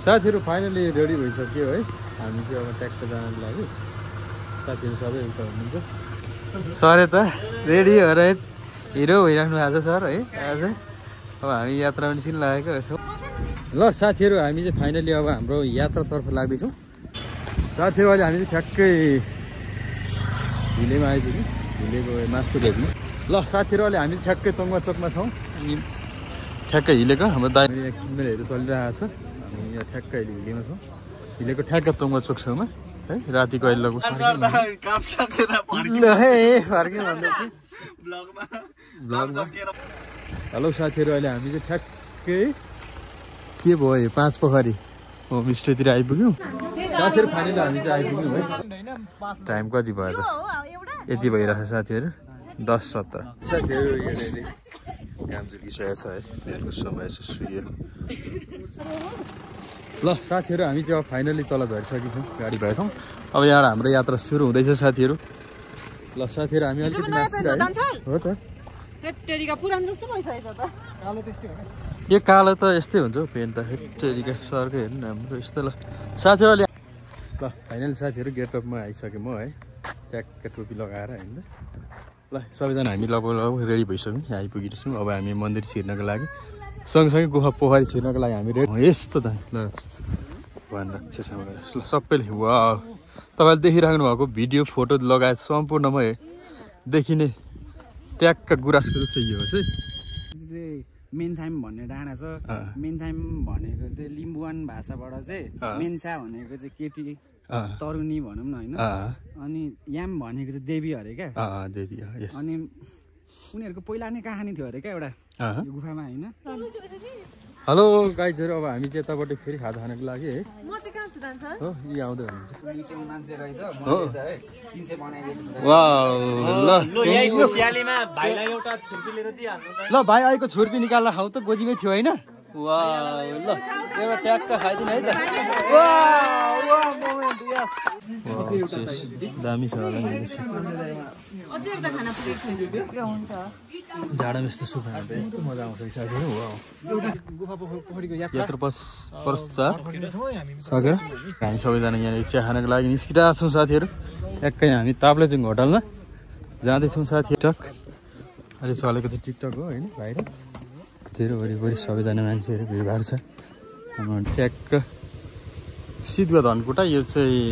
साथीहरु finally ready भइसक्यो है हामी चाहिँ अब ट्याक्क जानको लागि साथीहरु सबै उता हुनुहुन्छ सर त रेडी भएर हिरो भइराख्नु भएको छ सर है आज अब हामी यात्रामा निस्किन लागेको छौँ ल साथीहरु हामी चाहिँ फाइनली अब हाम्रो यात्रातर्फ लाग्दैछौँ साथीहरु अहिले हामी चाहिँ ठ्याक्कै हिलेमा आइपुग्यौँ हिलेको मासु भेट्नु ल साथीहरु अहिले हामी ठ्याक्कै तोङ्गा चोकमा छौँ अनि ठ्याक्कै हिलेको हाम्रो दाइ किनमेलहरू चलिरहेको छ हामी यहाँ ठ्याक्कै अहिले हिलेमा छौँ हिलेको ठ्याक्कै तोङ्गा चोक छेउमा है रातिको अहिले लगभग हेलो साथीहरु अहिले हामी चाहिँ ठ्याक्कै के भयो 5 पोखरी होमस्टेतिर आइपुग्यौँ साथीहरु फाइनली हामी चाहिँ आइपुग्यौँ है टाइम कति भयो त यति भइरहेछ साथीहरु 10:17 साथीहरु यहाँनिर काम जुलिसकेको छ है बिहानको समय छ सूर्य ल साथीहरु हामी चाहिँ अब फाइनली तल झरिसकेछौँ गाडी भएछौँ अब यहाँ हाम्रो यात्रा सुरु हुँदैछ साथीहरु ल साथीहरु हामी अलिकति हो त हेट्टेरिका पुरानो जस्तो भइसक्यो त कालो त्यस्तै हो यो कालो त यस्तै हुन्छ पेन त हेट्टेरिका सरकै हेर्नु हाम्रो यस्तो ल साथीहरु ल फाइनल साथीहरु गेटअपमा आइसक्यो म है ट्याक्क टोपी लगाएर हैन ल सबैजना हामी लगभग रेडी भइसक्यौँ यहाँ आइपुगिरहेछौँ अब हामी मन्दिर छिर्नको लागि सँगसँगै गुफा पोखरी छिर्नको लागि हामी रेडी यस्तो त ल भगवान रक्षासँग ल सबैले वाउ तपाईँले देखिराख्नु भएको भिडियो फोटो लगायत सम्पूर्णमै देखिने ट्याक्क गुराँसको चाहिँ यो चाहिँ मेन्साइम भन्ने डाँडा छ मेन्साइम भनेको चाहिँ लिम्बुवान भाषाबाट चाहिँ मेन्सा भनेको चाहिँ केटी तरुनी भनौँ न होइन अनि याम भनेको चाहिँ देवी अरे क्या देवी अनि उनीहरूको पहिला नै कहानी थियो अरे क्या एउटा गुफामा होइन हेलो गाइजहरु अब हामी चाहिँ यताबाट फेरि खाजा खानको लागि है म चाहिँ कहाँ छु जान्छ हो यी आउँदै हुनुहुन्छ 200 मान्छे रहेछ मैले चाहिँ 300 बनाइदिएको छु वाउ ल यहीको स्यालीमा भाइलाई एउटा छुर्पी लिएर दिइहाल्नु त ल भाइ आइको छुर्पी निकालेर खाऊ त गोजीमै थियो हैन वाउ ल एउटा ट्याक्क खाइदिनु है त वाउ वाउ मोमेन्ट यस दामी छ होला नि अझै एउटा खाना पुगेको छ हुन्छ जाडोमा यस्तो सुक्खा खाँदा यस्तो मजा आउँछ साथीहरु वाउ गुफा पोखरीको यात्रा पश्चात सकेर हामी सबैजना यहाँ चिया खानको लागि निस्किरहेको छौँ साथीहरु एक्कै हामी ताप्लेजुङ होटलमा जाँदैछौँ साथीहरु टक अहिले चलेको त टिकटक हो होइन बाहिर धेरै वरिपरि सबैजना मान्छेहरू भिडभाड छ ट्याक्क सिद्धगढ धनकुटा यो चाहिँ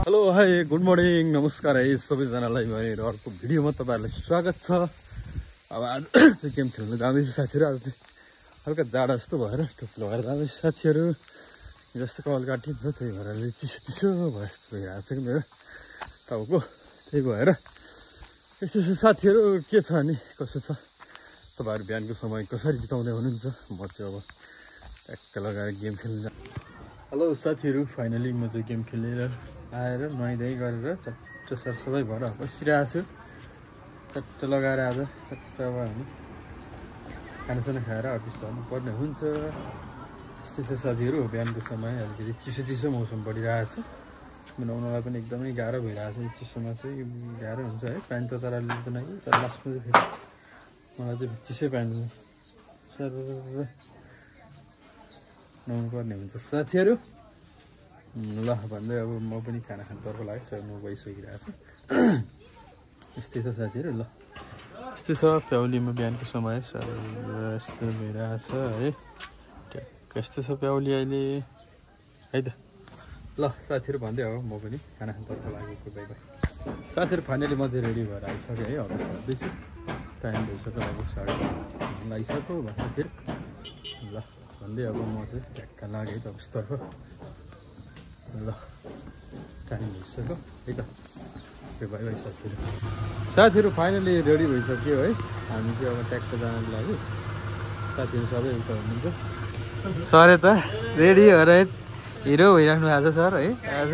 हेलो हाई गुड मर्निङ नमस्कार है सबैजनालाई मेरो अर्को भिडियोमा तपाईँहरूलाई स्वागत छ अब आज चाहिँ गेम खेल्न जाँदैछु साथीहरु आज चाहिँ हल्का जाडो जस्तो भएर टोपी लगाएर जाँदैछु साथीहरु जस्तो कपाल काटिन्छ त्यही भएर चिसो चिसो भयो जस्तो भइरहेको छ कि मेरो तपाईँको त्यही भएर यस्तो छ साथीहरु के छ अनि कसो छ तपाईँहरू बिहानको समय कसरी बिताउँदै हुनुहुन्छ म चाहिँ अब ट्याक्क लगाएर गेम खेल्न हेलो साथीहरु फाइनली म चाहिँ गेम खेलेर आएर नुहाइधुवाइ गरेर चट्ट सरसफाइ भएर बसिरहेको छु चट्ट लगाएर आज चट्ट अब हामी खानासाना खाएर अफिस जानुपर्ने हुन्छ यस्तै छ साथीहरु बिहानको समय अलिकति चिसो चिसो मौसम बढिरहेको छ बनाउनलाई पनि एकदमै गाह्रो भइरहेको छ चिसोमा चाहिँ गाह्रो हुन्छ है प्यान्ट त तर अलिकति त नै तर लास्टमा चाहिँ फेरि मलाई चाहिँ चिसै प्यान्ट सर नुहाउनुपर्ने हुन्छ साथीहरु ल भन्दै अब म पनि खाना खानतर्फ लाग्यो सर म गइसकिरहेको छु यस्तै छ साथीहरु ल यस्तै छ प्याउलीमा बिहानको समय सर यस्तो भइरहेको छ है ट्याक्क यस्तै छ प्याउली अहिले है त ल साथीहरु भन्दै अब म पनि खाना खानतर्फ लागेको बाइ बाइ साथीहरु फाइनली म चाहिँ रेडी भएर आइसकेँ है अफिस जाँदैछु टाइम भइसक्यो लगभग 8:30 आइसक्यो साथीहरु ल भन्दै अब म चाहिँ ट्याक्क लागेँ है त अफिसतर्फ ल टाइम भइसक्यो है त बाइ बाइ साथीहरु फाइनली रेडी भइसक्यो है हामी चाहिँ अब ट्याक्क जानको लागि साथीहरु सबै उता हुनुहुन्छ सर त रेडी भएर हिरो भइराख्नु भएको छ सर है आज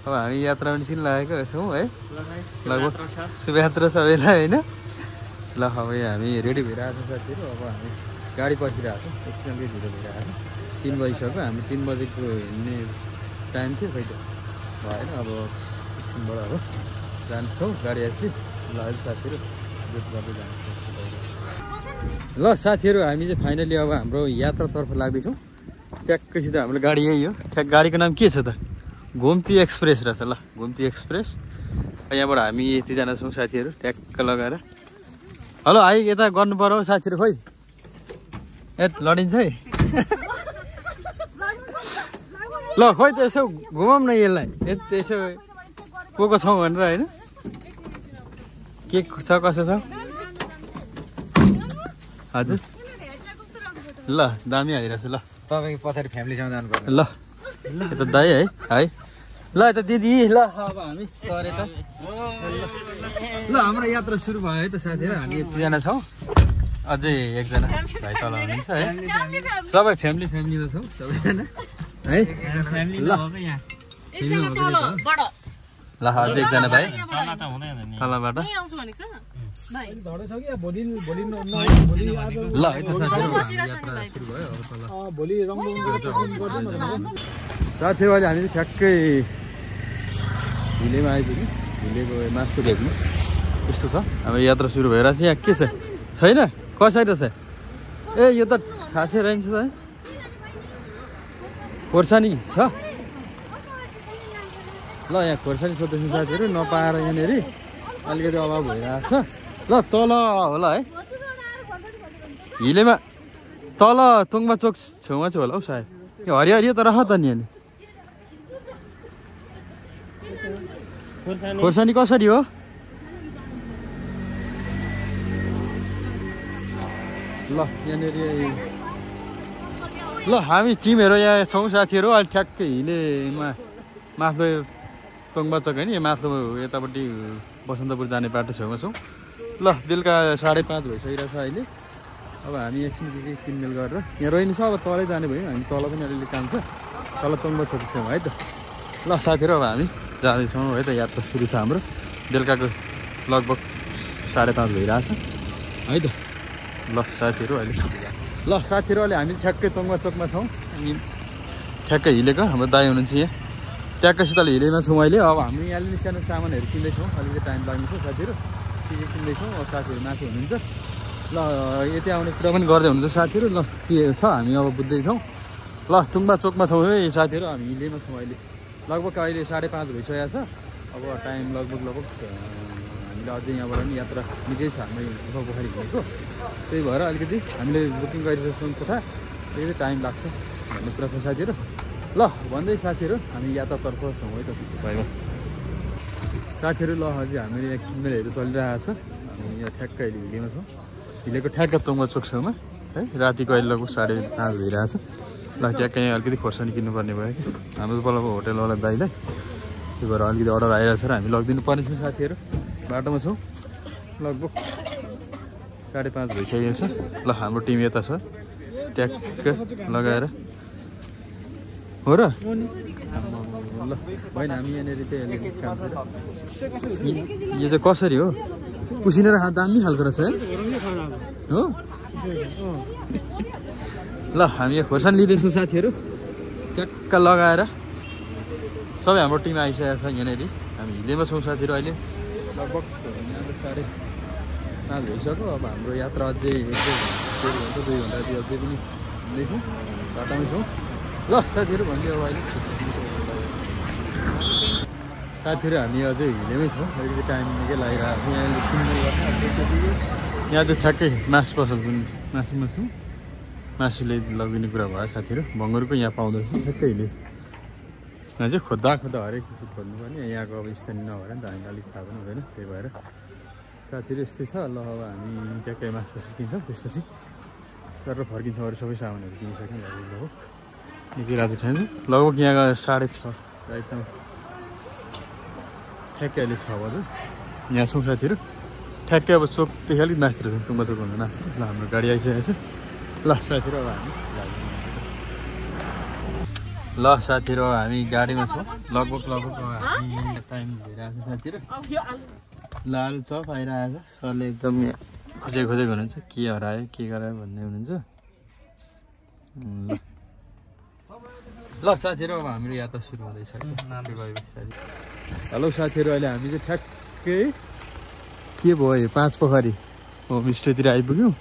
अब हामी यात्रामा निस्किन लागेको छौँ है लगभग शुभयात्रा सबैलाई होइन ल अब हामी रेडी भइरहेको छौँ साथीहरू अब हामी गाडी पर्खिरहेको छौँ एकछिनकै ढिलो भइरहेको छ 3 बजिसक्यो हामी 3 बजेको हिँड्ने टाइम थियो खै त भएन अब एकछिनबाट अब जान्छौँ गाडी आएपछि ल अहिले साथीहरू वेट गर्दै जान्छौँ ल साथीहरू हामी चाहिँ फाइनली अब हाम्रो यात्रातर्फ लाग्दैछौँ ट्याक्कैसित हाम्रो गाडी यही हो ठ्याक गाडीको नाम के छ त घुम्ती एक्सप्रेस रहेछ ल घुम्ती एक्सप्रेस यहाँबाट हामी यतिजना छौँ साथीहरू ट्याक्क लगाएर हेलो आइ यता गर्नु पर्यो साथीहरू खोइ ए लडिन्छ है ल खोइ त यसो घुमाउँ न यसलाई यसो को छौँ भनेर होइन के छ कसो छ हजुर ल दामी आइरहेछ ल तपाईँको पछाडि फ्यामिलीसँग जानुपर्छ ल यता दाइ है ल यता दिदी ल अब हामी सरे त ल हाम्रो यात्रा सुरु भयो है त साथीहरू हामी यतिजना छौँ अझै एकजना भाइ तल हुनुहुन्छ है सबै फ्यामिलीमा छौँ सबैजना है ल ल अझै एकजना भाइ तलबाट ल यता साथीहरू अहिले हामी ठ्याक्कै हिलेमा आइपुग्यौँ हिलेको मासु भेट्नु यस्तो छ अब यात्रा सुरु भइरहेको छ यहाँ के छ छैन कसरी रहेछ ए यो त खासै रहन्छ त खोर्सानी छ ल यहाँ खोर्सानी सोध्दैछु साथीहरू नपाएर यहाँनिर अलिकति अभाव भइरहेको छ ल तल होला है हिलेमा तल तुङमा चोक छेउमा चाहिँ होला हौ सायद यो हरियो त रह त नि यहाँनिर खोर्सानी कसरी हो ल यहाँनिर ल हामी टिमहरू यहाँ छौँ साथीहरू अहिले ठ्याक्कै हिलेमा माथि तोङबा चोक होइन यहाँ माथि यतापट्टि बसन्तपुर जाने बाटो छेउमा छौँ ल बेलुका 5:30 भइसकिरहेको छ अहिले अब हामी एकछिन के किनमेल गरेर यहाँ रोइनु छ अब तलै जाने भयो हामी तल पनि अलिअलि काम छ तल तोङबा चोक छौँ है त ल साथीहरू अब हामी जाँदैछौँ है त यात्रा सुरु छ हाम्रो बेलुकाको लगभग 5:30 भइरहेछ है त ल साथीहरू अहिले ल साथीहरू अहिले हामी ठ्याक्कै तोङबा चोकमा छौँ अनि ठ्याक्कै हिलेको हाम्रो दाइ हुनुहुन्छ यहाँ ट्याक्कैसितले हिलेमा छौँ अहिले अब हामी यहाँ अलिअलि सानो सामानहरू किन्दैछौँ अलिकति टाइम लाग्ने छ साथीहरू के किन्दैछौँ अब साथीहरू माथि हुनुहुन्छ ल यति आउने कुरा पनि गर्दै हुनुहुन्छ साथीहरू ल के छ हामी अब बुझ्दैछौँ ल तुङबा चोकमा छौँ है साथीहरू हामी हिलेमा छौँ अहिले लगभग अहिले 5:30 भइसकेको छ अब टाइम लगभग हामीले अझै यहाँबाट पनि यात्रा निकै छ हाम्रो पोखरी हिँडेको त्यही भएर अलिकति हामीले बुकिङ गरिरहेको छौँ कोठा अलिकति टाइम लाग्छ भन्ने कुरा छ साथीहरू ल भन्दै साथीहरू हामी यात्रातर्फ छौँ है त भयो साथीहरू ल अझै हामीले यहाँ किनमेलहरू चलिरहेको छ हामी यहाँ ठ्याक्क अहिले हिलेमा छौँ हिलेको ठ्याक्क तोङबा चोक छेउमा है रातिको अहिले लगभग 5:30 भइरहेको छ ल ट्याक्कै यहाँ अलिकति खोर्सानी किन्नुपर्ने भयो कि हाम्रो तलको होटेलवाला दाइलाई त्यही भएर अलिकति अर्डर आइरहेको छ र हामी लगिदिनु पर्ने छ साथीहरू बाटोमा छौँ लगभग 5:30 भइसकेको छ ल हाम्रो टिम यता छ ट्याक्क लगाएर हो र ल होइन हामी यहाँनिर चाहिँ अलिकति काम छ यो चाहिँ कसरी हो उसिनेर दामी खालको रहेछ है हो ल हामी यहाँ खोर्सानी लिँदैछौँ साथीहरू ट्याक्क लगाएर सबै हाम्रो टिम आइसकेको छ यहाँनिर हामी हिलेमा छौँ साथीहरू अहिले लगभग 5:30 भइसक्यो अब हाम्रो यात्रा अझै 1-2 घन्टा अझै पनि हिँड्दैछौँ बाटोमै छौँ ल साथीहरू भन्दै अब अहिले साथीहरू हामी अझै हिलेमै छौँ अलिकति टाइम निकै लागिरहेको छ यहाँ किनमेल गर्ने यहाँ चाहिँ ठ्याक्कै मासु पसल पनि मासुमा छौँ मासुले लगिने कुरा भयो साथीहरू भङ्गुरको यहाँ पाउँदैछ ठ्याक्कै हिले यहाँ चाहिँ खोज्दा हरेक चिज खोज्नुपर्ने यहाँको अब स्थानीय नभएर नि त हामीलाई अलिक थाहा पनि हुँदैन त्यही भएर साथीहरू यस्तै छ ल अब हामी ट्याक्कै मासु किन्छौँ त्यसपछि सर फर्किन्छौँ अरू सबै सामानहरू किनिसक्यौँ लगभग निकै राति ठान्छ लगभग यहाँ 6:30 राइटमा ठ्याक्कै अहिले 6 बज्यो यहाँ छौँ साथीहरू ठ्याक्कै अब चोकदेखि अलिक मास्तिर छौँ तुङबा चोक भन्दा मास्तिर ल हाम्रो गाडी आइसकेको छ ल साथीहरू अब हामी ल साथीहरू हामी गाडीमा छौँ लगभग हामी टाइम भइरहेको छ साथीहरू ल आलु चप आइरहेको छ सरले एकदम खोजेको हुनुहुन्छ के हरायो के गरायो भन्ने हुनुहुन्छ ल साथीहरू अब हाम्रो यात्रा सुरु हुँदैछ हेलो साथीहरू अहिले हामी चाहिँ ठ्याक्कै के भयो यो 5 पोखरी होमस्टेतिर आइपुग्यौँ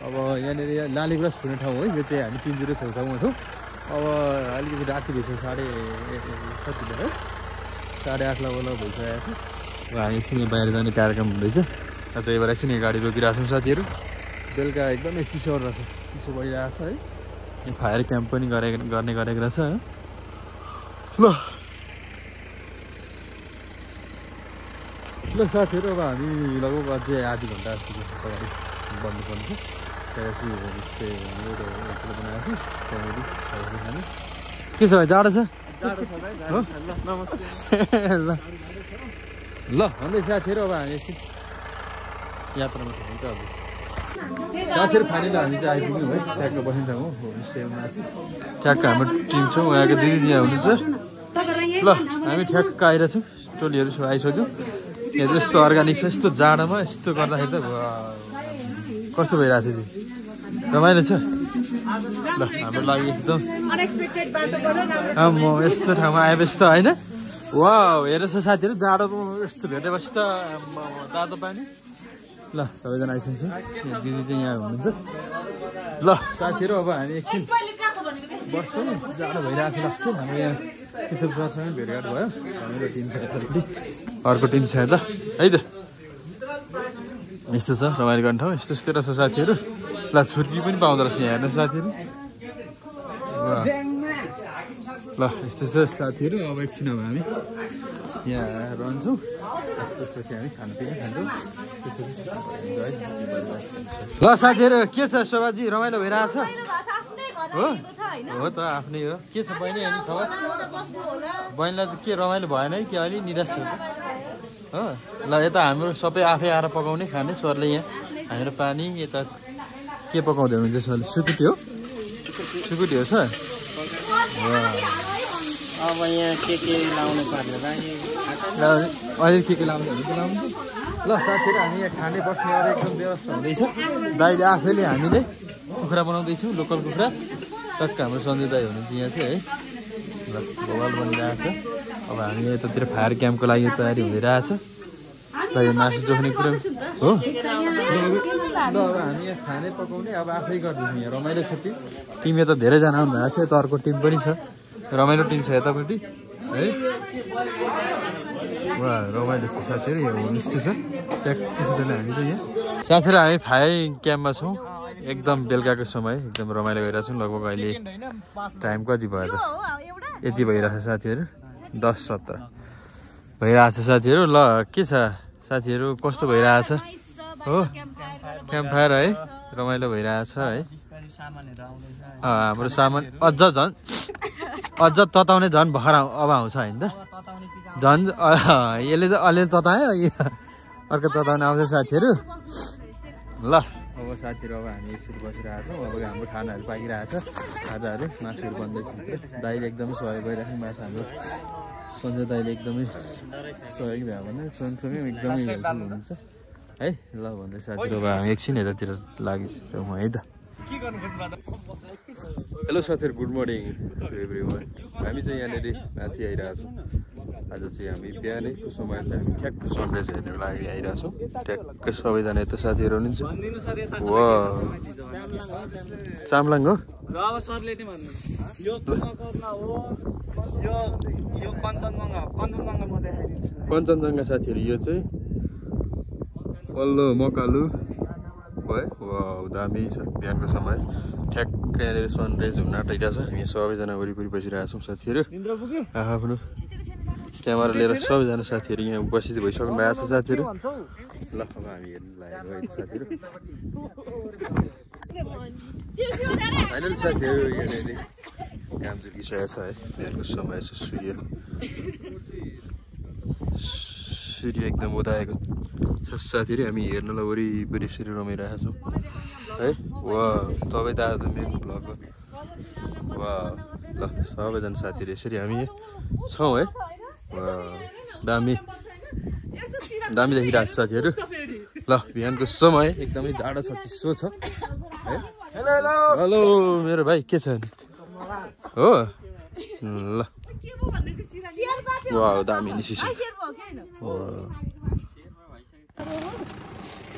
अब यहाँनिर लालीगुराँस छुने ठाउँ हो यो चाहिँ हामी 306 छेउछाउमा छौँ अब अलिकति राति भइसक्यो 8:30 लगभग भइसकेको छ अब हामी एकछिन बाहिर जाने कार्यक्रम हुँदैछ त्यही भएर एकछिन गाडी रोकिरहेको छौँ साथीहरू बेलुका एकदमै चिसो रहेछ चिसो भइरहेको छ है यो फायर क्याम्प पनि गर्ने गरेको रहेछ ल साथीहरू अब हामी लगभग अझै आधी घन्टा जस्तो अगाडि बन्नुपर्ने छ त्यहाँ होमस्टे एउटा बनाएको छु त्यहाँनिर खाने के छ भाइ जाडो छ ल भन्दै साथीहरू अब हामी एकछिन यात्रामा छ भने चाहिँ अब साथीहरू फाइनली हामी चाहिँ आइपुग्यौँ है ट्याक्क बसिन्छ हो होमस्टेमा ठ्याक्क हाम्रो टिम छौँ उहाँको दिदी यहाँ हुनुहुन्छ ल हामी ठ्याक्क आइरहेछौँ टोलीहरू आइसक्यौँ यहाँ चाहिँ यस्तो अर्ग्यानिक छ यस्तो जाडोमा यस्तो गर्दाखेरि त कस्तो भइरहेको थियो रमाइलो छ ल हाम्रो लागि एकदम म यस्तो ठाउँमा आएपछि त होइन वा हेर्नुहोस् साथीहरू जाडो यस्तो भेटेपछि त तातो पानी ल सबैजना आइसक्छ दिदी चाहिँ यहाँ हुनुहुन्छ ल साथीहरू अब हामी एकछिन बस्छौँ जाडो भइरहेको छ जस्तो हाम्रो यहाँ किशोर सरसँग भेटघाट भयो हाम्रो टिम छ यतापट्टि अर्को टिम छ यता है त यस्तो छ रमाइलो गर्ने ठाउँ यस्तो रहेछ साथीहरू ल छुर्पी पनि पाउँदो रहेछ यहाँ हेर्नुहोस् साथीहरू ल यस्तो छ साथीहरू अब एकछिन अब हामी यहाँ रहन्छौँ त्यसपछि हामी खानापिना खान्छौँ ल साथीहरू के छ शोभाजी रमाइलो भइरहेछ हो त आफ्नै हो के छ बहिनी अनि खबर बहिनीलाई त के रमाइलो भएन है कि अलि निराश छ हो ल यता हाम्रो सबै आफै आएर पकाउने खाने सरले यहाँ हाम्रो पानी यता के पकाउँदै हुनुहुन्छ सरले सुकुटी हो सुकुटी हो सर अब यहाँ के लाउनु पर्छ अहिले के लाउने लाउँछ ल साथीहरू हामी यहाँ खाने बस्ने अरू एकदम व्यवस्था हुँदैछ दाइले आफैले हामीले कुखुरा बनाउँदैछौँ लोकल कुखुरा टक्क हाम्रो सन्जय दाई हुनुहुन्छ यहाँ चाहिँ है ल भोगाल बनिरहेको छ अब हामी यतातिर फायर क्याम्पको लागि तयारी हुँदिरहेछ र यो मासु जोख्ने कुरा हो ल अब हामी यहाँ खाने पकाउने अब आफै गर्दैछौँ यहाँ रमाइलो छ टिम यता धेरैजना आउनुभएको छ यता अर्को टिम पनि छ रमाइलो टिम छ यतापट्टि है वा रमाइलो छ साथीहरू यो होमस्टे छ ट्याक्कैसितले हामी चाहिँ यहाँ साथीहरू हामी फायर क्याम्पमा छौँ एकदम बेलुकाको समय एकदम रमाइलो गरिरहेको छौँ लगभग अहिले टाइम कति भयो त यति भइरहेको छ साथीहरू 10:17 भइरहेको छ साथीहरू ल के छ साथीहरू कस्तो भइरहेछ हो क्याम्प फायर है रमाइलो भइरहेछ है हाम्रो सामान अझ तताउने झन् भर्खर अब आउँछ होइन त झन् यसले त अलिअलि ततायो अर्को तताउने आउँछ साथीहरू ल अब साथीहरू अब हामी एकचोटि बसिरहेको छौँ अब हाम्रो खानाहरू पाकिरहेको छ खाजाहरू मासुहरू बन्दैछ दाइले एकदमै सहयोग गरिरहेको मासु हाम्रो सन्जय दाइले एकदमै सहयोग भयो भने सँगसँगै एकदमै हेल्पफुल हुनुहुन्छ है ल भन्दै साथीहरू अब हामी एकछिन यतातिर लागिसक्यौँ है त हेलो साथीहरू गुड मर्निङ एभ्रिवान हामी चाहिँ यहाँनिर माथि आइरहेको छौँ आज चाहिँ हामी बिहानैको समय चाहिँ हामी ठ्याक्क सनराइज हेर्नको लागि आइरहेको छौँ ठ्याक्क सबैजना यता साथीहरू हुनुहुन्छ वा चामलाङ हो कञ्चनजङ्घा साथीहरू यो चाहिँ पल्लो मकालु है वा दामी छ बिहानको समय ठ्याक्क यहाँनिर सनराइज हुन आँटिरहेको छ हामी सबैजना वरिपरि बसिरहेको छौँ साथीहरू आफ्नो क्यामेरा लिएर सबैजना साथीहरू यहाँ उपस्थित भइसक्नु भएको छ साथीहरू ल अब हामी हेर्नु लागेको है साथीहरू फाइनल साथीहरू यहाँनिर काम चुकिसकेको छ है बिहानको समय छ सूर्य एकदम उदाएको छ साथीहरू हामी हेर्नलाई वरिपरि यसरी रमाइरहेका छौँ है वा तपाईँ त आज मेरो भ्लग हो वा ल सबैजना साथीहरू यसरी हामी छौँ है दामी दामी देखिरहेको छ साथीहरू ल बिहानको समय एकदमै जाडो छ चिसो छ है हेलो मेरो भाइ के छ नि हो ल वाउ दामी निसिसो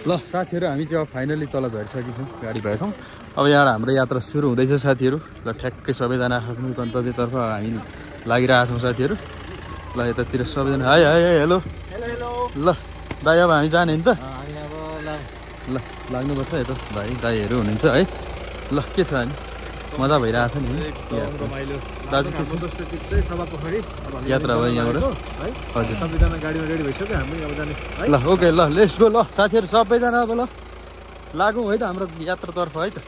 ल साथीहरू हामी चाहिँ अब फाइनली तल झरिसकेछौँ गाडी भएछौँ अब यहाँ हाम्रो यात्रा सुरु हुँदैछ साथीहरू ल ठ्याक्कै सबैजना आफ्नो गन्तव्यतर्फ हामी लागिरहेछौँ साथीहरू ल यतातिर सबैजना हाई हाई हाई हेलो ल दाइ अब हामी जाने नि त ल लाग्नुपर्छ यता भाइ दाइहरू हुनुहुन्छ है ल के छ अनि मजा भइरहेछ नि दाजु के छ यात्रा भयो यहाँबाट हजुर सबैजना गाडीमा रेडी भइसक्यो हामी अब जाने ल ओके ल लेट्स गो ल साथीहरू सबैजना अब ल लागौँ है त हाम्रो यात्रातर्फ है त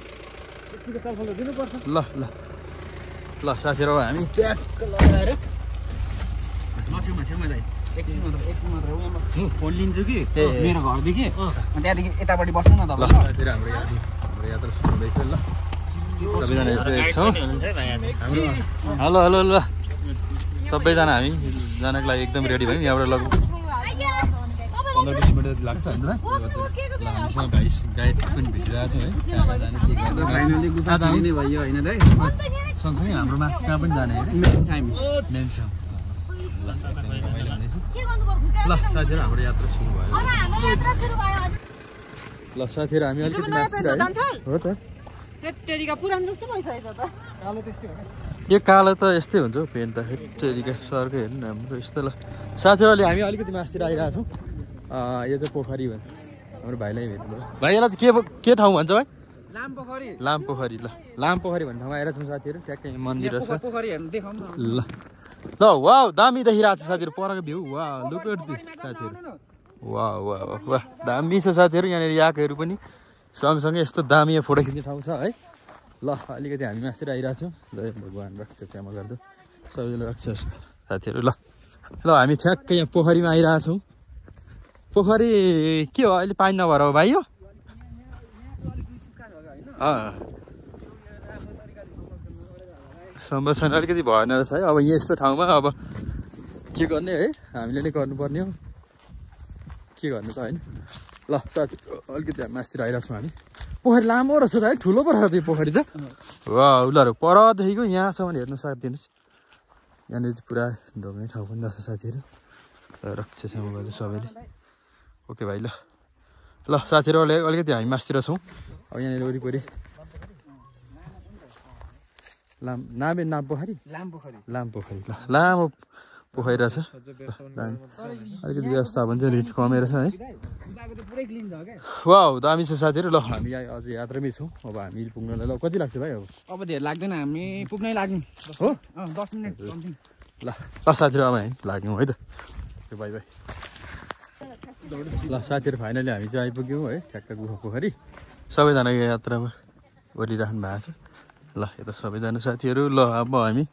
दिनुपर्छ ल ल ल साथीहरू अब हामी ट्याक्क लगाएर छेउमा दाइ एकछिन मात्र फोन लिन्छु कि मेरो घरदेखि अनि त्यहाँदेखि यतापट्टि बस्नु न ल तपाईँ साथीहरू हाम्रो यात्रा सुरु हुँदैछ ल सबैजना यस्तो छौँ हेलो हेलो ल सबैजना हामी जानको लागि एकदम रेडी भयौँ यहाँबाट लगभग 15-20 मिनट लाग्छ होइन ल हामीसँग भाइ गाइड पनि भेटिरहेको छ है फाइनली गुफा लिने भयो होइन दाइ सँगसँगै हाम्रो माथि कहाँ पनि जाने मेन छ ल साथीहरू हाम्रो यात्रा सुरु भयो ल साथीहरू हामी अलिकति माथि हो त पुरानो जस्तो भइसक्यो त यो कालो त यस्तै हुन्छ हौ पेन्ट त हेटेरिका सर्कै हेर्नु न हाम्रो यस्तो ल साथीहरूले हामी अलिकति मासतिर आइरहेको छौँ यो चाहिँ पोखरी भन्छ हाम्रो भाइलाई भेट्नु भाइ यसलाई चाहिँ के ठाउँ भन्छ भाइ लामपोखरी ल लामपोखरी भन्ने ठाउँमा आइरहेको छौँ साथीहरू ट्याक्कै मन्दिर छ ल ल वाउ दामी देखिरहेको छ साथीहरू परको भ्यू वा लुक एट दिस साथीहरू वाह वाह वाह दामी छ साथीहरू यहाँनिर याकहरू पनि सँगसँगै यस्तो दामी फोटो खिच्ने ठाउँ छ है ल अलिकति हामी मासेर आइरहेको छौँ जय भगवान् रक्षा क्षमा गर्दो सबैले रक्षा साथीहरू ल ल हामी ठ्याक्कै यहाँ पोखरीमा आइरहेको छौँ पोखरी के हो अहिले पानी नभएर हो भाइ यो संरक्षण अलिकति भएन रहेछ है अब यस्तो ठाउँमा अब के गर्ने है हामीले नै गर्नुपर्ने हो के गर्ने त होइन ल साथी अलिकति मासतिर आइरहेको छौँ हामी पोखरी लामो रहेछ त है ठुलो पो रहेछ त्यो पोखरी त वा उनीहरू परदेखिको यहाँसम्म हेर्नु साथिदिनुहोस् यहाँनिर चाहिँ पुरा ढोग्ने ठाउँ पनि रहेछ साथीहरू रक्षासम्म गर्छ सबैले ओके भाइ ल ल साथीहरू अलिकति हामी मासतिर छौँ अब यहाँनिर वरिपरि नाम पोखरी लामपोखरी ल लामो पोखरी रहेछ अलिकति व्यवस्थापन चाहिँ रेट कमै रहेछ है वाउ दामी छ साथीहरू ल हामी अझ यात्रामै छौँ अब हामी पुग्नलाई ल कति लाग्छ भाइ अब धेरै लाग्दैन हामी पुग्नै लाग्यौँ हो 10 मिनट ल साथीहरू अब हामी लाग्यौँ है त बाई बाई ल साथीहरू फाइनली हामी चाहिँ आइपुग्यौँ है ठ्याक्क गुफा पोखरी सबैजना यात्रामा गरिराख्नु भएको छ ल यता सबैजना साथीहरू ल अब हामी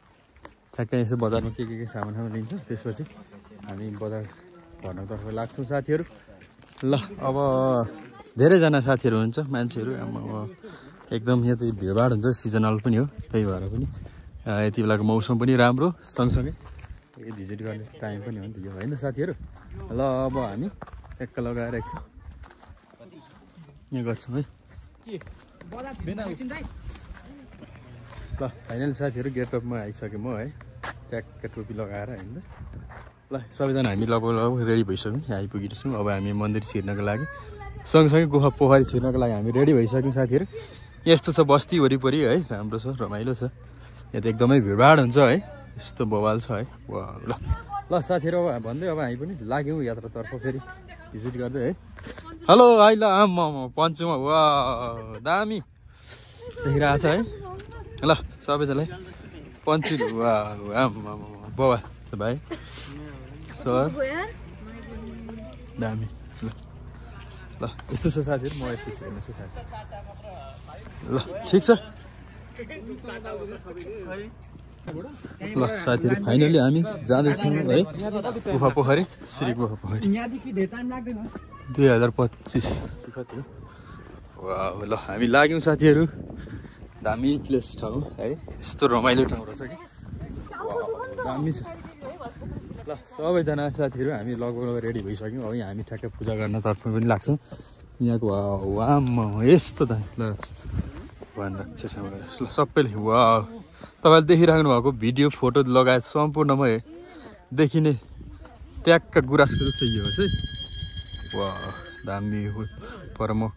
ठ्याक्कै यसो बजारमा के सामान लिन्छ त्यसपछि हामी बजार भर्नतर्फ लाग्छौँ साथीहरू ल अब धेरैजना साथीहरू हुन्छ मान्छेहरू एकदम यहाँ चाहिँ भिडभाड हुन्छ सिजनल पनि हो त्यही भएर पनि यति बेलाको मौसम पनि राम्रो सँगसँगै भिजिट गर्ने टाइम पनि हो नि त यो होइन साथीहरू ल अब हामी ट्याक्क लगाएर एकछिन यहाँ गर्छौँ है ल फाइनल साथीहरू गेटअपमा आइसक्यौँ म है ट्याक्क टोपी लगाएर होइन ल सबैजना हामी लगभग रेडी भइसक्यौँ यहाँ आइपुगिन्छौँ अब हामी मन्दिर छिर्नको लागि सँगसँगै गुफा पोखरी छिर्नको लागि हामी रेडी भइसक्यौँ साथीहरू यस्तो छ बस्ती वरिपरि है राम्रो छ रमाइलो छ यहाँ त एकदमै भिडभाड हुन्छ है यस्तो बवाल छ है वा ल ल साथीहरू अब भन्दै अब हामी पनि लाग्यौँ यात्रातर्फ फेरि भिजिट गर्दै है हेलो अहिले म पन्चुमा वा दामी देखिरहेको छ है ल सबैजनालाई पन्चु वा बाबा भाइ सर दामी ल ल यस्तो छ साथीहरू म यस्तो हेर्नुहोस् साथी ल ठिक छ ल साथीहरू फाइनली हामी जाँदैछौँ है गुफा पोखरी श्री गुफा पोखरी 2025 कति हो वा ल हामी लाग्यौँ साथीहरू दामी प्लेस ठाउँ है यस्तो रमाइलो ठाउँ रहेछ कि दामी छ ल सबैजना साथीहरू हामी लगभग रेडी भइसक्यौँ अब हामी ठ्याक्कै पूजा गर्नतर्फ पनि लाग्छौँ यहाँको वाम यस्तो दामी ल भगवान रक्षा ल सबैले वा तपाईँले देखिराख्नु भएको भिडियो फोटो लगायत सम्पूर्णमा देखिने ट्याक्क गुराँसको रुख चाहिँ यो होस् है वा दामी परमुख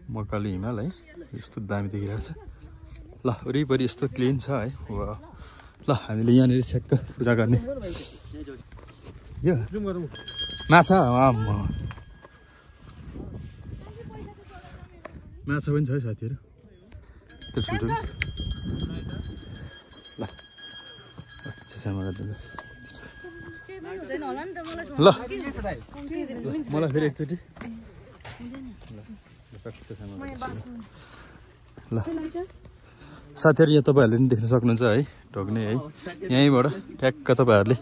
मकालु हिमाल है यस्तो दामी देखिरहेको छ ल वरिपरि यस्तो क्लिन छ है वा ल हामीले यहाँनिर ठ्याक्क पूजा गर्ने यो माछा माछा पनि छ है साथीहरू त्यो फिल्टर ल मलाई फेरि एकचोटि ल साथीहरू यहाँ तपाईँहरूले पनि देख्न सक्नुहुन्छ है ढोग्ने है यहीँबाट ठ्याक्क तपाईँहरूले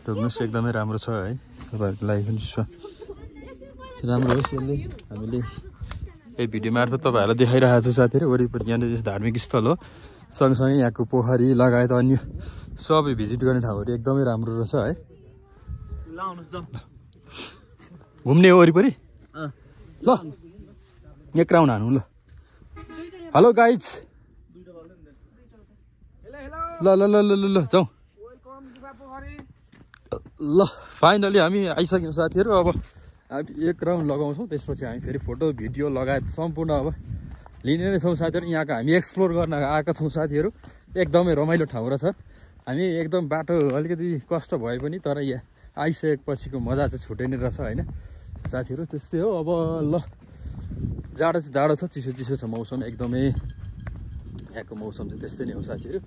ढोग्नुहोस् एकदमै राम्रो छ है तपाईँहरूको लागि पनि राम्रो होस् यसले हामीले यही भिडियो मार्फत तपाईँहरूलाई देखाइरहेको छु साथीहरू वरिपरि यहाँनिर धार्मिक स्थल हो सँगसँगै यहाँको पोखरी लगायत अन्य सबै भिजिट गर्ने ठाउँहरू एकदमै राम्रो रहेछ है घुम्ने हो वरिपरि ल एक राउन्ड हानु ल हेलो गाइज ल ल ल ल ल जाउँ ल फाइनली हामी आइसक्यौँ साथीहरू अब एक राउन्ड लगाउँछौँ त्यसपछि हामी फेरि फोटो भिडियो लगायत सम्पूर्ण अब लिने नै छौँ साथीहरू यहाँको हामी एक्सप्लोर गर्न आएका छौँ साथीहरू एकदमै रमाइलो ठाउँ रहेछ हामी एकदम बाटो अलिकति कष्ट भए पनि तर यहाँ आइसकेपछिको मजा चाहिँ छुट्टै नै रहेछ होइन साथीहरू त्यस्तै हो अब ल जाडो चाहिँ जाडो छ चिसो चिसो छ मौसम एकदमै यहाँको मौसम चाहिँ त्यस्तै नै हो साथीहरू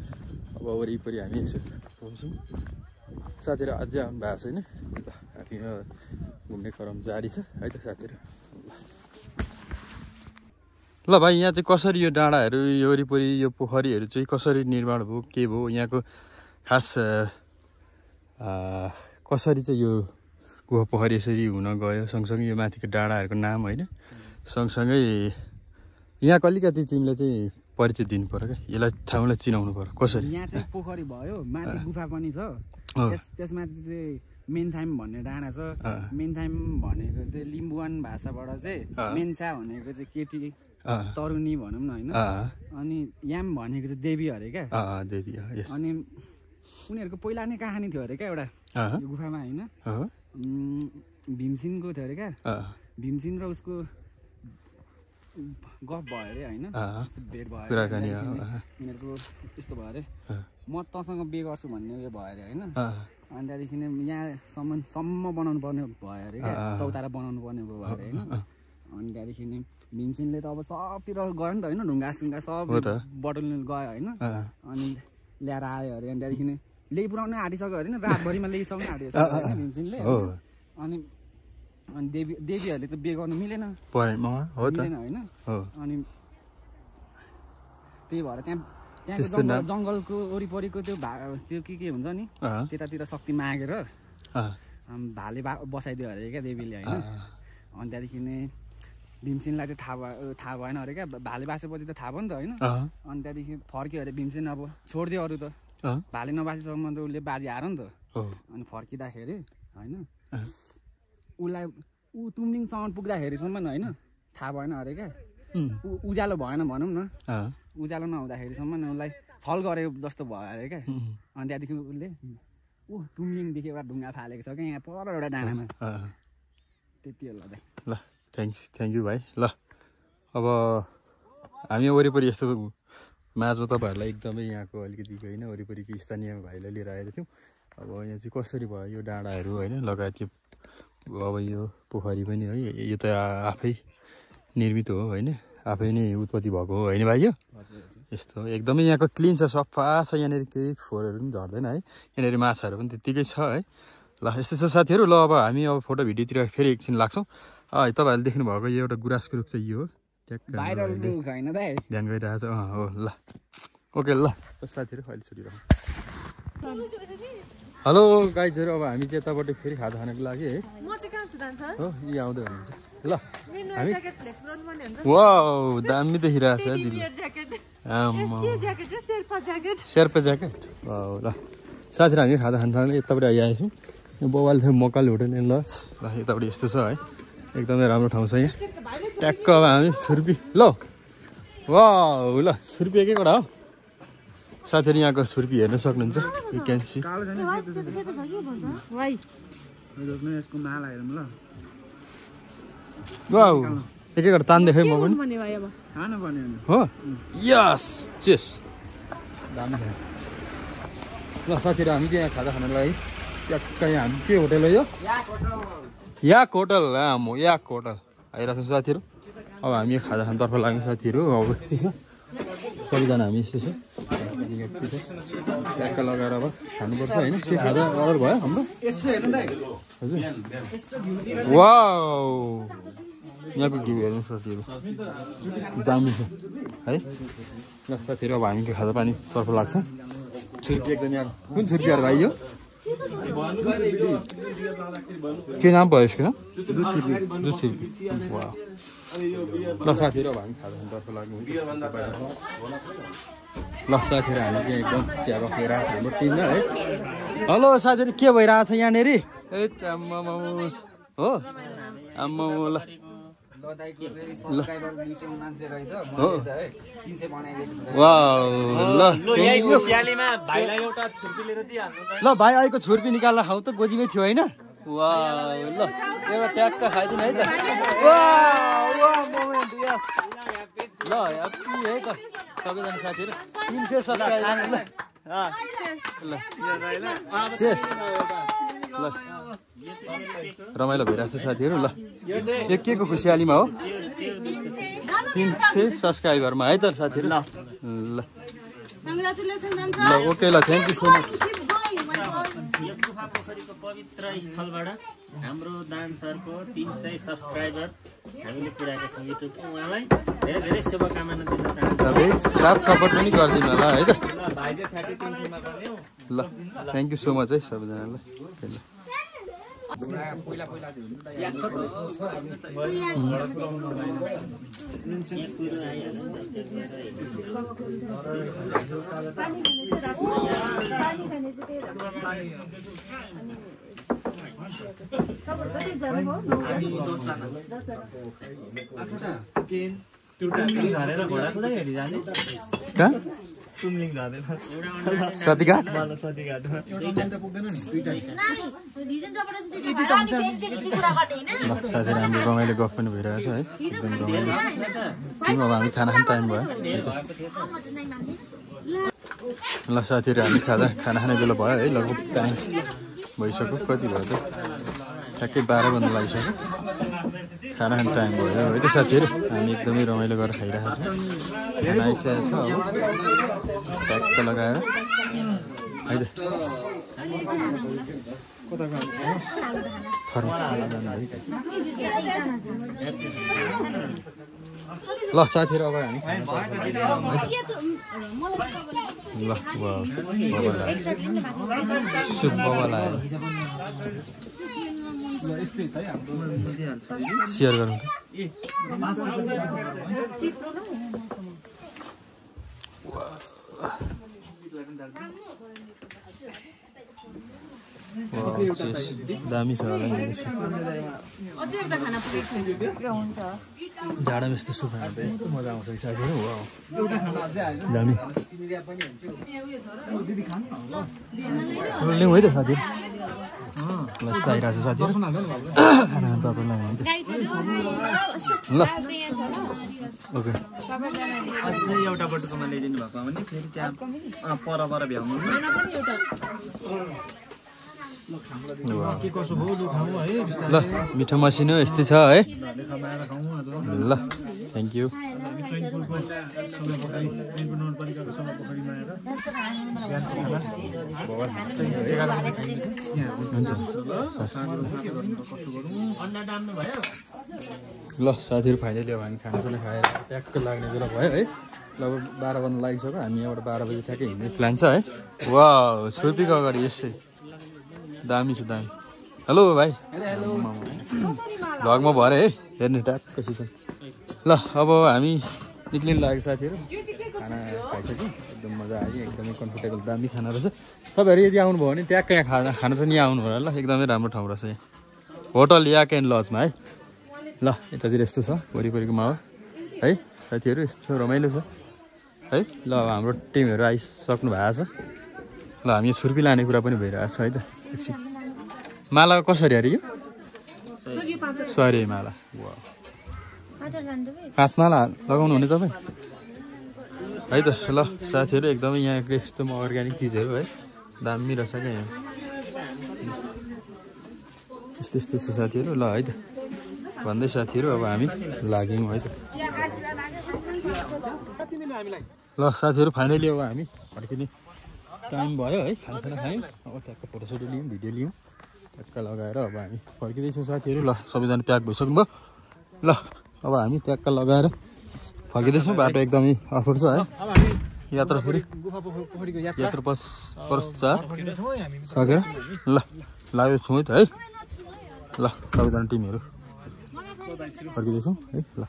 अब वरिपरि हामी यसो घुम्छौँ साथीहरू अझै आउनु भएको छैन हामी घुम्ने क्रम जारी छ है त साथीहरू ल भाइ यहाँ चाहिँ कसरी यो डाँडाहरू यो वरिपरि यो पोखरीहरू चाहिँ कसरी निर्माण भयो के भयो यहाँको खास कसरी चाहिँ यो गुहा पोखरी यसरी हुन गयो सँगसँगै यो माथिको डाँडाहरूको नाम होइन सँगसँगै यहाँको अलिकति तिमीले चाहिँ परिचय दिनु पर्यो क्या यसलाई ठाउँलाई चिनाउनु पर्यो कसरी यहाँ चाहिँ पोखरी भयो माथि गुफा पनि छ त्यसमाथि चाहिँ मेन्साइम भन्ने डाँडा छ मेन्साइम भनेको चाहिँ लिम्बुवान भाषाबाट चाहिँ मेन्सा भनेको चाहिँ केटी तरुनी भनौँ न होइन अनि याम भनेको चाहिँ देवी अरे क्या देवी अनि उनीहरूको पहिला नै कहानी थियो अरे क्या एउटा गुफामा होइन भीमसिंहको थियो अरे क्या भीमसिंह र उसको गफ भयो अरे होइन भेट भयो उनीहरूको यस्तो भयो अरे म तँसँग बिहे गर्छु भन्ने उयो भयो अरे होइन अनि त्यहाँदेखि यहाँसम्म बनाउनु पर्ने भयो अरे क्या चौतारा बनाउनु पर्ने भयो अरे होइन अनि त्यहाँदेखि भीमसिंहले त अब सबतिर गयो नि त होइन ढुङ्गासुङ्गा सब बटुल्नु गयो होइन अनि ल्याएर आयो अरे अनि त्यहाँदेखि ल्याइ पुऱ्याउनै आँटिसक्यो अरे रातभरिमा ल्याइसक्नु आँटेको छ भीमसिंहले अनि अनि देवीहरूले त बिहे गर्नु मिलेन होइन अनि त्यही भएर त्यहाँको जङ्गलको वरिपरिको त्यो के हुन्छ नि त्यतातिर शक्ति मागेर भाले बसाइदियो अरे क्या देवीले होइन अनि त्यहाँदेखि भीमसिंहलाई चाहिँ थाहा भएन अरे क्या भाले बासेपछि त थाहा भयो नि त होइन अनि त्यहाँदेखि फर्क्यो अरे भीमसिंह अब छोडिदियो अरू त भाले नबासेसम्म त उसले बाजी हार नि त अनि फर्किँदाखेरि होइन उसलाई तुमलिङसम्म पुग्दाखेरिसम्म होइन थाहा भएन अरे क्या उज्यालो भएन भनौँ न उज्यालो नहुँदाखेरिसम्म उसलाई छल गरेको जस्तो भयो अरे क्या अनि त्यहाँदेखि उसले तुमलिङदेखि एउटा ढुङ्गा फालेको छ क्या यहाँ पर एउटा डाँडामा त्यति हो ल थ्याङ्क यू भाइ ल अब हामी वरिपरि यस्तो माझमा तपाईँहरूलाई एकदमै यहाँको अलिकति होइन वरिपरिको स्थानीय भाइलाई लिएर आएको थियौँ अब यहाँ चाहिँ कसरी भयो यो डाँडाहरू होइन लगायत यो अब यो पोखरी पनि है यो त आफै निर्मित हो होइन आफै नै उत्पत्ति भएको हो होइन भाइ यो यस्तो एकदमै यहाँको क्लिन छ सफा छ यहाँनिर केही फोहोरहरू पनि झर्दैन है यहाँनिर माछाहरू पनि त्यत्तिकै छ है ल यस्तै छ साथीहरू ल अब हामी अब फोटो भिडियोतिर फेरि एकछिन लाग्छौँ तपाईँहरूले देख्नुभएको यो एउटा गुराँसको रुख चाहिँ यो हो ध्यान गरिरहेको छ हो ल ओके ल साथीहरू अहिले छुटिरहेको हेलो गाइजहरू, अब हामी चाहिँ यतापट्टि फेरि खाजा खानको लागि है म चाहिँ कहाँ छु दान्छ हो यी आउँदै हुनुहुन्छ ल हामी ज्याकेट फ्लेक्स गर्नुपर्ने हुन्छ वाउ दामी देखिरहेको छ दिदी ज्याकेट आम्मा के ज्याकेट र Sherpa jacket Sherpa jacket wow ल साथीहरू हामी खाजा खानु थाल्ने यतापट्टि आइआएछौँ यो बवाल थियो मक्काले होटेल ल यतापट्टि यस्तो छ है एकदमै राम्रो ठाउँ छ यहाँ ट्याक्क अब हामी छुर्पी ल वाउ ल छुर्पी एकैवटा हो साथीहरू यहाँको छुर्पी हेर्न सक्नुहुन्छ यु क्यान सी यसको माला हेरौँ ल वाउ एकैवटा तान देखाएँ म पनि खानु पर्ने हो यस चेस दामी ल साथीहरू हामी चाहिँ यहाँ खाजा खानको लागि ट्याक्क यहाँ हामी के होटल हो यो याक होटल आमो याक होटल आइरहेको छौँ साथीहरू अब हामी खाजा खानतर्फ लाग्यौँ साथीहरू अब यस्तो छ सबैजना हामी यस्तो छ ट्याक्क लगाएर अब खानुपर्छ होइन के खाजा अर्डर भयो हाम्रो हजुर वाउ यहाँको घिउ हेर्नु साथीहरू दामी छ है ल साथीहरू अब हामी खाजा पानीतर्फ लाग्छौँ छुर्पी एकदम यहाँ कुन छुर्पीहरू भाइ यो के नाम भयो यसको दुध छुर्पी वाह ल साथीहरू अब हामी खाजा खानतर्फ लाग्यौँ ल साथीहरू हामी चाहिँ एकदम चिया गफेर हाम्रो टिममा है हेलो साथीहरू के भइरहेछ यहाँनिर ए आम्मा हो आम्मा ल ल भाइ आएको छुर्पी निकालेर खाऊ त गोजीमै थियो होइन वा ल एउटा ट्याक्क खाइदिनु है त ल ह्याप्पी है त सबैजना साथीहरू 300 सब्सक्राइबर ल ल रमाइलो भइरहेको छ साथीहरू ल यो के को खुसियालीमा हो 300 सब्सक्राइबरमा है त साथीहरू ल ल ओके ल थ्याङ्क यू सो मच पोखरीको पवित्र स्थलबाट हाम्रो दान सरको 300 सब्सक्राइबर हामीले पुऱ्याएको छौँ युट्युबको उहाँलाई धेरै धेरै शुभकामना दिन चाहन्छु साथ सपोर्ट पनि गरिदिनु होला है त ल थ्याङ्क यू सो मच है सबैजनालाई सतीघाट साथीहरू हाम्रो रमाइलो गफ पनि भइरहेको छ है एकदम रमाइलो अब हामी खाना खाने टाइम भयो ल साथीहरू हामी खाना खाने बेला भयो है लगभग टाइम भइसक्यो कति भयो त ठ्याक्कै 12 बज्न लागिसक्यो खाना खाने टाइम भयो है त साथीहरू हामी एकदमै रमाइलो गरेर खाइरहेको छौँ खाना आइसकेको छ अब ट्याक्क लगाएर है त ल साथीहरू अब हामी ल सुप बबल आयो सेयर गरौँ दामी छ होला जाडोमा यस्तो सुप खाँदा यस्तो मजा आउँछ साथीहरू दामी लिउँ है त साथीहरू ल यस्तो आइरहेको छ साथीहरू खाना खानु तपाईँलाई है त ल ओके एउटा बटुकोमा ल्याइदिनु भएको भने फेरि त्यहाँ पर भ्याउनु ल मिठो मसिनो यस्तै छ है ल थ्याङ्क यू हुन्छ ल साथीहरू फाइनली अब हामी खानासाना खाएर ट्याक्क लाग्ने बेला भयो है लगभग 12 बज्न लागिसक्यो हामी यहाँबाट 12 बजी ठ्याक्कै हिँड्ने प्लान छ है वाउ छुर्पीको अगाडि यसै दामी छ दामी हेलो भाइ भ्लगमा भरे है हेर्ने ट्याक्कै छ ल अब हामी निक्लिनु लाग्यो साथीहरू खाना खाइसक्यो एकदम मजा आयो एकदमै कम्फर्टेबल दामी खाना रहेछ तपाईँहरू यदि आउनुभयो भने ट्याक्कै यहाँ खाना चाहिँ यहाँ आउनु होला ल एकदमै राम्रो ठाउँ रहेछ यहाँ होटल याक एन्ड लजमा है ल यतातिर यस्तो छ वरिपरिको माहौल है साथीहरू यस्तो रमाइलो छ है ल अब हाम्रो टिमहरू आइसक्नु भएको छ ल हामी छुर्पी लाने कुरा पनि भइरहेको छ है त एकछिन माला कसरी अरे यो 100 माला 5 माला लगाउनु हुने तपाईँ है त ल साथीहरू एकदमै यहाँको यस्तो अर्ग्यानिक चिजहरू है दामी रहेछ क्या यहाँ यस्तो यस्तो छ साथीहरू ल है त भन्दै साथीहरू अब हामी लाग्यौँ है त ल साथीहरू फाइनली अब हामी फर्किने टाइम भयो है खाना खायौँ अब ट्याक्क फोटोसोटो लियौँ भिडियो लियौँ ट्याक्क लगाएर अब हामी फर्किँदैछौँ साथीहरू ल सबैजना प्याक भइसक्नु भयो ल अब हामी ट्याक्क लगाएर फर्किँदैछौँ बाटो एकदमै अफरोड छ है यात्रा फेरि यात्रा पश्चात सकेर ल लाग्दैछौँ है त है ल सबैजना टिमहरू फर्किँदैछौँ है ल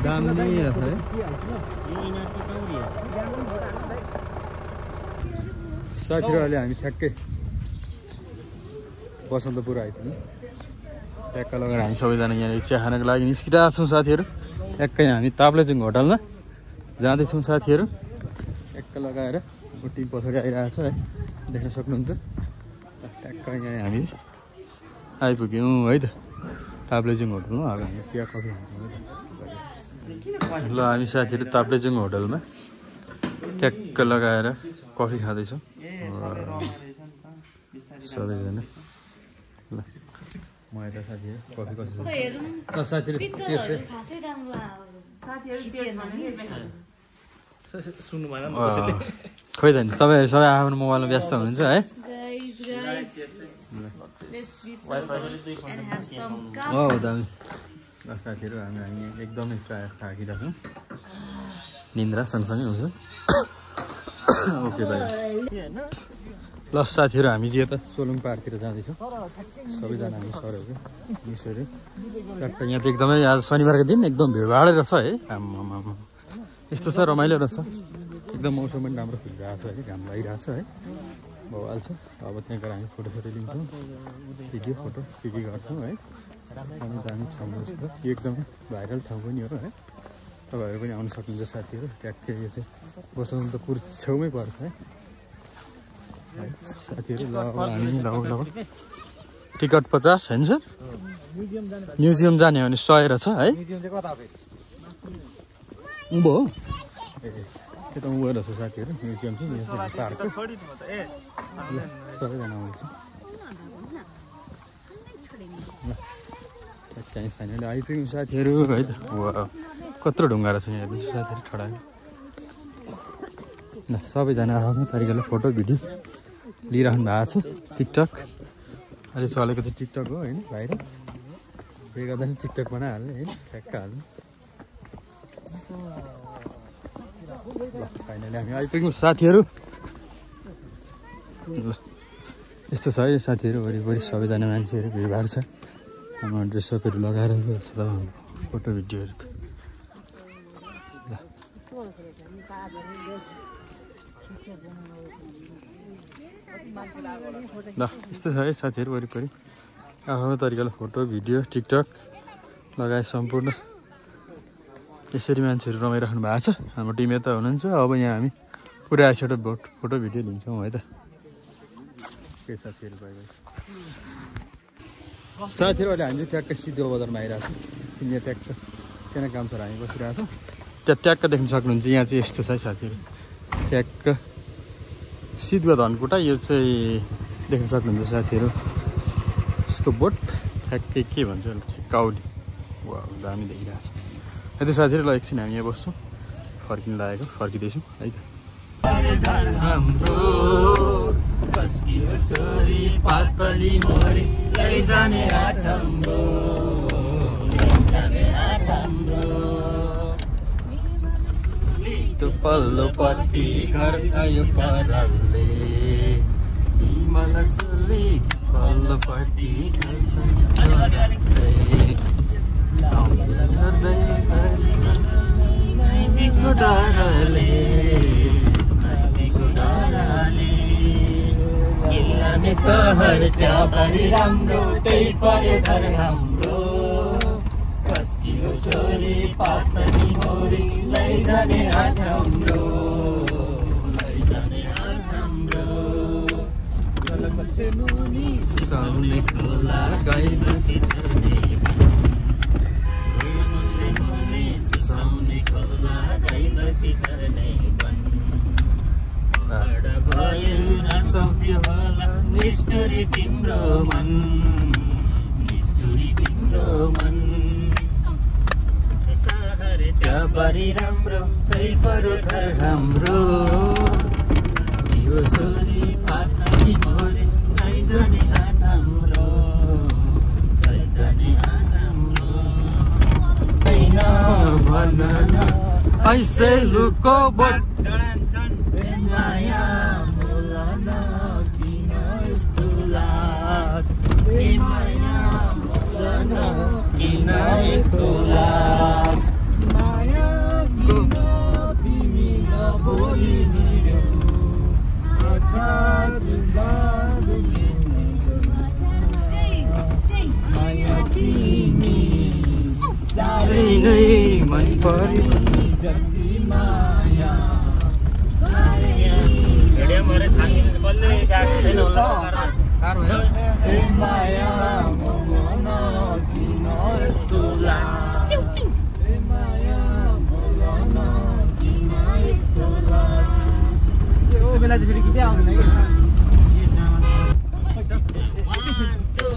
दामी रहेछ है साथीहरू अहिले हामी ठ्याक्कै बसन्तपुर आइपुग्यौँ ट्याक्क लगाएर हामी सबैजना यहाँ चिया खानको लागि निस्किरहेको छौँ साथीहरू ट्याक्कै हामी ताप्लेजुङ होटलमा जाँदैछौँ साथीहरू ट्याक्क लगाएर टिम पछाडि आइरहेको छ है देख्न सक्नुहुन्छ ट्याक्क यहाँ हामी आइपुग्यौँ है त ताप्लेजुङ होटलमा अब हामी चिया कफी खान्छौँ ल हामी साथीहरू ताप्लेजुङ होटलमा ट्याक्क लगाएर कफी खाँदैछौँ सबैजना ल म यता साथीहरू कफी कसरी छ साथीहरू खोइ त नि तपाईँहरू सबै आफ्नो मोबाइलमा व्यस्त हुनुहुन्छ है दामी ल साथीहरू हामी एकदमै प्रायः थाकिरहेको छौँ निन्द्रा सँगसँगै हुन्छ ओके भाइ ल साथीहरू हामी चाहिँ यता सोलुङ पार्कतिर जाँदैछौँ सबैजना हामी सरहरू मिसहरू ट्याक्क यहाँ त एकदमै आज शनिबारको दिन एकदम भिडभाडै रहेछ है आम्मामा यस्तो छ रमाइलो रहेछ एकदम मौसम पनि राम्रो खुलिरहेको छ है घाम लागिरहेको छ है भइहाल छ अब त्यहाँ गएर हामी फोटोसोटो लिन्छौँ भिडियो फोटो के गर्छौँ है एकदमै दामी ठाउँ जस्तो यो एकदमै भाइरल ठाउँ पनि हो है तपाईँहरू पनि आउनु सक्नुहुन्छ साथीहरू ट्याक्कै यो चाहिँ बसन्तपुर छेउमै पर्छ है साथीहरू ल हामी लगभग टिकट 50 होइन सर म्युजियम जाने हो भने 100 रहेछ है उँभो हो ए त्यो त उँभो रहेछ साथीहरू म्युजियम चाहिँ पार्क सबैजना आउँछ ट्याक्कै फाइनली आइपुग्यौँ साथीहरू है त कत्रो ढुङ्गा रहेछ यहाँ साथीहरू ठडायो ल सबैजना आफ्नो तरिकाले फोटो भिडियो लिइराख्नु भएको छ टिकटक अहिले चलेको त टिकटक हो होइन भाइरल त्यही गर्दा पनि टिकटक बनाइहाल्ने होइन ठ्याक्क हाल्नु ल फाइनली हामी आइपुग्यौँ साथीहरू ल यस्तो छ है साथीहरू वरिपरि सबैजना मान्छेहरू भिडभाड छ हाम्रो ड्रेसअपहरू लगाएर फोटो भिडियोहरू ल यस्तो छ है साथीहरू वरिपरि आफ्नो तरिकाले फोटो भिडियो टिकटक लगाए सम्पूर्ण यसरी मान्छेहरू रमाइराख्नु भएको छ हाम्रो टिम यता हुनुहुन्छ अब यहाँ हामी पुरै आइसकेर फोटो भिडियो लिन्छौँ है त के साथीहरू बाई साथीहरू अहिले हामी ट्याक्क सिद्धो बजारमा आइरहेको छौँ यहाँ ट्याक्क सानो काम छ हामी बसिरहेको छौँ त्यहाँ ट्याक्क देख्न सक्नुहुन्छ यहाँ चाहिँ यस्तो छ है साथीहरू ट्याक्क सिद्धो धनकुटा यो चाहिँ देख्न सक्नुहुन्छ साथीहरू यसको बोट ठ्याक्कै के भन्छ काउली वा दामी देखिरहेको छ है त साथीहरू ल एकछिन हामी यहाँ बस्छौँ फर्किनु लागेको फर्किँदैछौँ है त हाम्रो बस्कियो छोरी पातली मोरी लैजाने आठ हाम्रो त्यो पल्लोपट्टि घर छ यो परल्ले हिमाल चुली पल्लोपट्टि घर छ यो परल्ले गर्दै नैनीको डरले किल्लामे सहर चियाबारी राम्रो त्यही पऱ्यो घर हाम्रो बस्कियो छोरी पातली मोरी लैजाने आठ हाम्रो सुसाउने खोला गाई बसी चर्ने सुसाउने खोला गाई बसी चर्ने सक्यो होला निष्ठुरी तिम्रो मन चियाबारी राम्रो त्यही पऱ्यो घर हाम्रो यो छोरी पातली मोरी लैजाने आठ हाम्रो होइन भन न ऐसे लुको बट माया बोलन किन यस्तो लाज माया बोलन किन यस्तो लाज माया किन तिमी नबोली मेरो आँखा माया तिमी साह्रै नै मन पर्यो मैले छानिन बल्लै गएको छैन होला माया मन किन यस्तो यस्तो बेला चाहिँ फेरि गीतै आउँदैन कि 1 2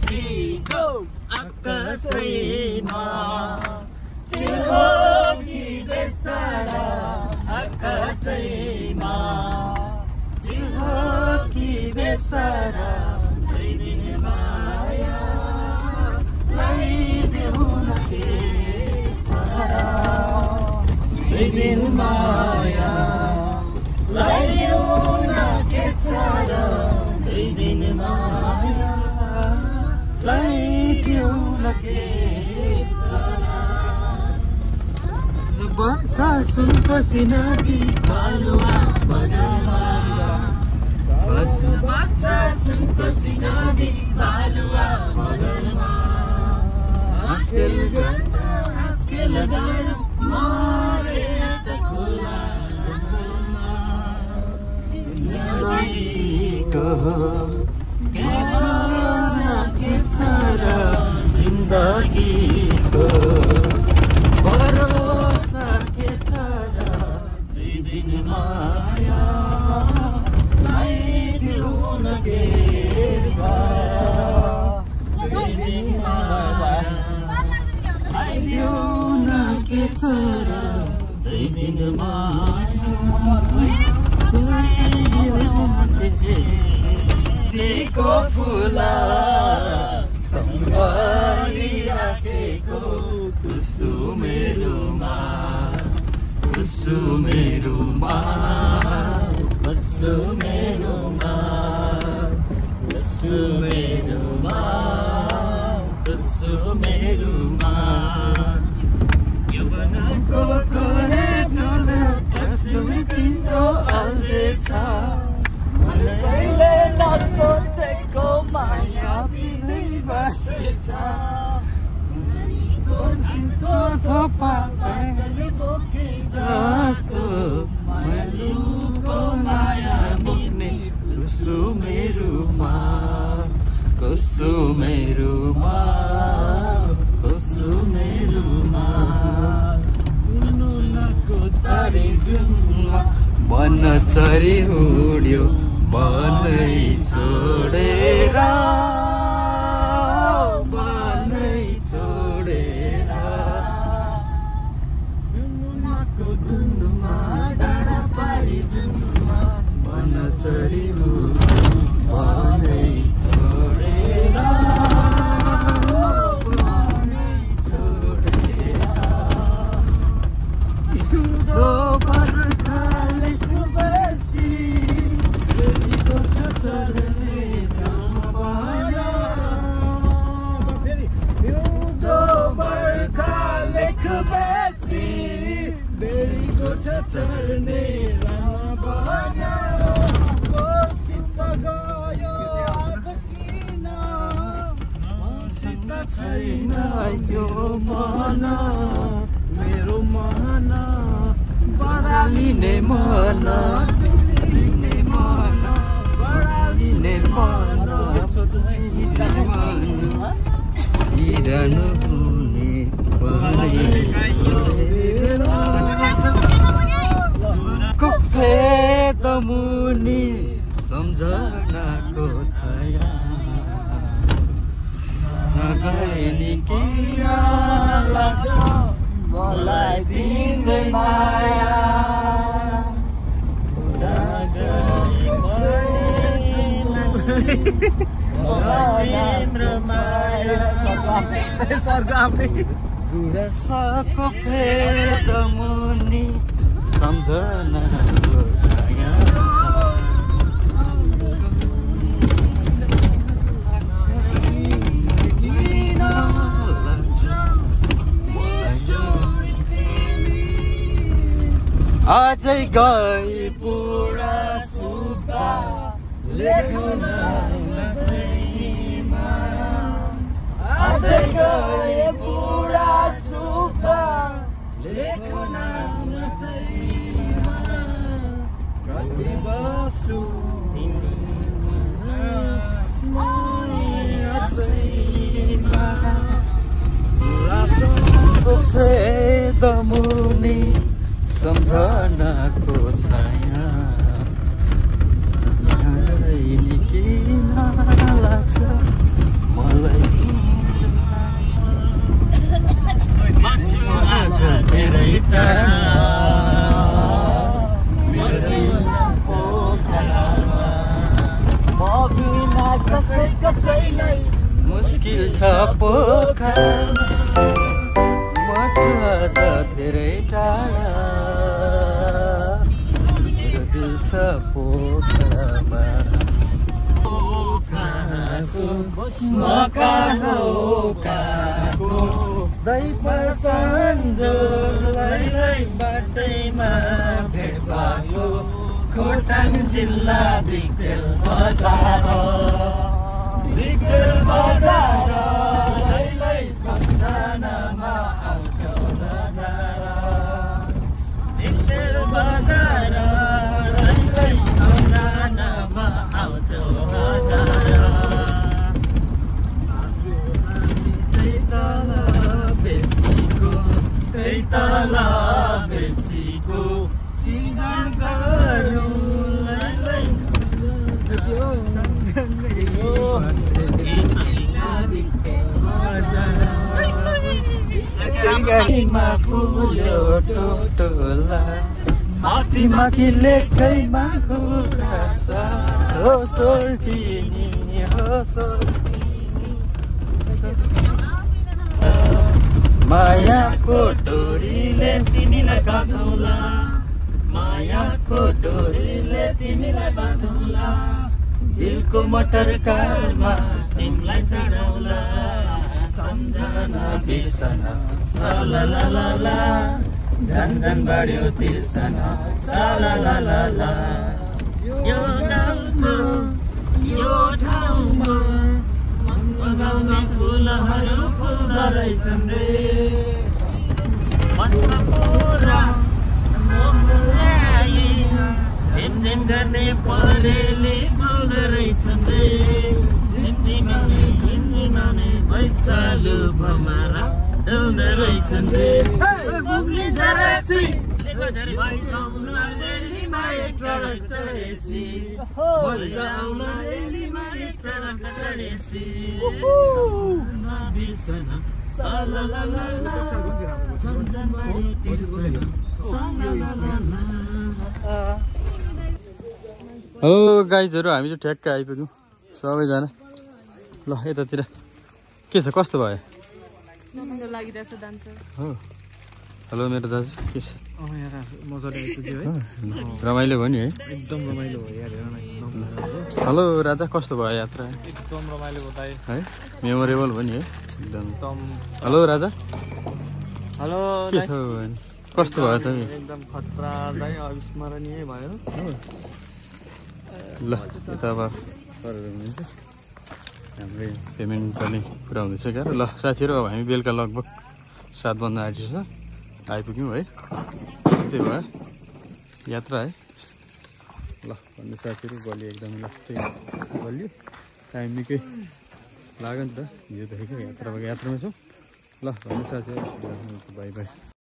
3 गो आकाशैमा चिहो कि बेसारा आकाशैमा चिहो कि बेसारा लैदिने माया लैदेऊ न के सारा लैदिने माया लैदेऊ न के सारा लैदिने माया लैदेऊ न के सारा वर्षा सुनपछि नदी बालुवा बदलमा वर्षा सुनपछि नदी बालुवा बदलमा हाँस्केल गर्न मरे त खोला जङ्गलमा जिन्दगीको के छ र जिन्दगीको भरोसा के छ र लैदिने माया लैदेऊ न के सारा लैदिने माया लैदेऊ न के छ र लैदिने माया दिएको फुला सम्भाली राखेको कुसुमेरुमा कुसुमेरुमा कुसुमेरुमा कुसुमेरुमा कुसुमेरुमा यौवनको कोरेटोले तस्बिर तिम्रो अझै छ मैले नसोचेको माया पिँदै बसेछ थोपा जस्तो मैलुको माया बोक्ने कुसुमेरुमा कुसुमेरुमा कुसुमेरुमा नुनको तारी जुनमा बन चरी उड्यो बनै छोडेर बनै छोडेर नुनको धुनमा डाँडा पारी जुनमा बन चरी उड्यो चढ्ने छैन यो मन मेरो मन बढालिने मन बढालिने मन इरानु हुने भेद मुनि सम्झनाको छाया गएनी किन लाग्छ मलाई तिम्रो माया गुरसको भेद मुनि सम्झनाको छाया आजै गए बुढा सुब्बा लेखुन नसैमा आजै गए बुढा सुब्बा लेखुन नसैमा कति बस्छु तिम्रो नसैमा गुराँसको भेद मुनि सम्झनाको छाया किन लाग्छ मलाई आज धेरै बिना कसैलाई मुस्किल छ पोखरा म छु आज धेरै टाढा दिल छ पोखरामा मकाको दैप सन्जोगलाई बाटैमा भेट भयो खोटाङ जिल्ला दिक्तेल बजार दैलाई सम्झनामा आउँछौ नजार दिक्तेल बजार दैलाई सम्झनामा आउँछौ नजार तल बेसीको चिन्तन गरौँलाई फुल्यो टोटोला माथिमा कि लेखैमा गुराँस हो सोल्टिनी हो मायाको डोरीले तिमीलाई बाँधौला मायाको डोरीले तिमीलाई बाँधौला दिलको मटर कारमा तिमीलाई चढाउला सम्झना बिर्सना सलालाला झन झन बढ्यो तिर्सना सलालाला यो गाउँमा यो ठाउँमा गाउँमा फुलहरू फुल्दा रहेछन् रे मनमा पुरा मोहलाई झिमझिम गर्ने परेली बोल्दो रहेछन् रे झिमझिमाउने हिमझिमाउने भैँसालु भमारा डुल्दो रहेछन् रे मुगली झरासी हेलो गाइजहरू हामी चाहिँ ठ्याक्कै आइपुग्यौँ सबैजना ल यतातिर के छ कस्तो भयो हो हेलो मेरो दाजु के छ मजाले आइपुग्यो है रमाइलो भयो नि है एकदम रमाइलो भयो यार हेलो राजा कस्तो भयो यात्रा एकदम रमाइलो बताए है मेमोरेबल भयो नि है एकदम हेलो राजा हेलो के छ कस्तो भयो त एकदम खतरा दाइ अविस्मरणीय भयो ल यता अब गरेर हुनुहुन्छ हाम्रो पेमेन्ट पनि पुरा हुँदैछ क्या ल साथीहरू अब हामी बेलुका लगभग 7 बज्न आँटिन्छ आइपुग्यौँ है त्यस्तै भयो यात्रा है ल भन्नु साथीहरू बलि एकदम लास्टै बलियो टाइम निकै लाग्यो नि त यो देखेको यात्रामा छौँ ल भन्नु साथीहरू बाई बाई